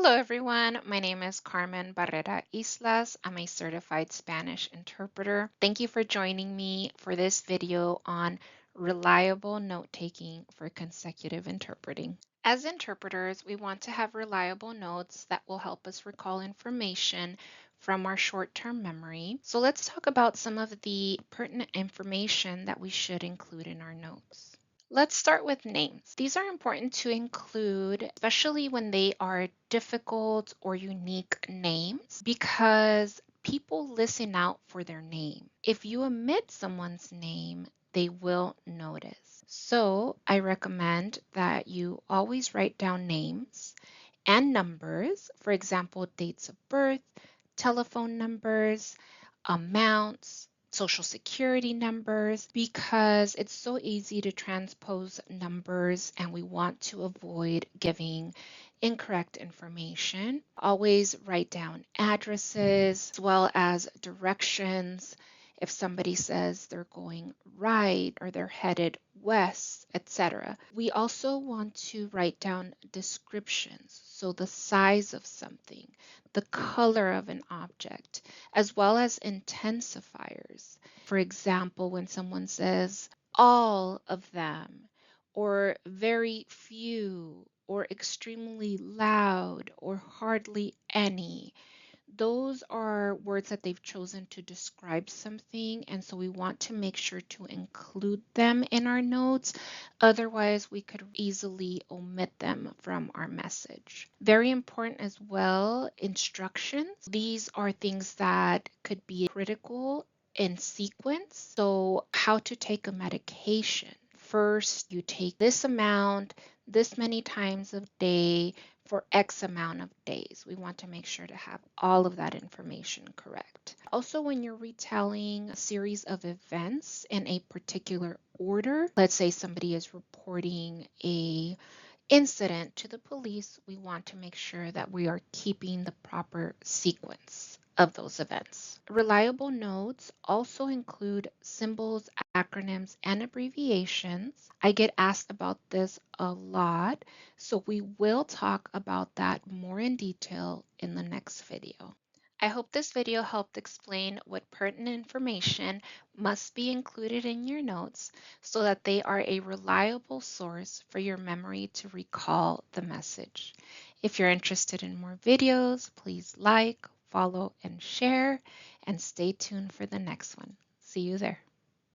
Hello, everyone. My name is Carmen Barrera Islas. I'm a certified Spanish interpreter. Thank you for joining me for this video on reliable note taking for consecutive interpreting. As interpreters, we want to have reliable notes that will help us recall information from our short-term memory. So let's talk about some of the pertinent information that we should include in our notes. Let's start with names. These are important to include, especially when they are difficult or unique names, because people listen out for their name. If you omit someone's name, they will notice. So I recommend that you always write down names and numbers, for example, dates of birth, telephone numbers, amounts, social security numbers, because it's so easy to transpose numbers and we want to avoid giving incorrect information. Always write down addresses as well as directions. If somebody says they're going right or they're headed west, etc. We also want to write down descriptions, so the size of something, the color of an object, as well as intensifiers. For example, when someone says all of them, or very few, or extremely loud, or hardly any, those are words that they've chosen to describe something, and so we want to make sure to include them in our notes. Otherwise, we could easily omit them from our message. Very important as well, instructions. These are things that could be critical in sequence. So, how to take a medication. First, you take this amount, this many times a day, for X amount of days. We want to make sure to have all of that information correct. Also, when you're retelling a series of events in a particular order, let's say somebody is reporting a incident to the police, we want to make sure that we are keeping the proper sequence of those events. Reliable notes also include symbols, acronyms, and abbreviations. I get asked about this a lot, so we will talk about that more in detail in the next video. I hope this video helped explain what pertinent information must be included in your notes so that they are a reliable source for your memory to recall the message. If you're interested in more videos, please like, follow, and share, and stay tuned for the next one. See you there.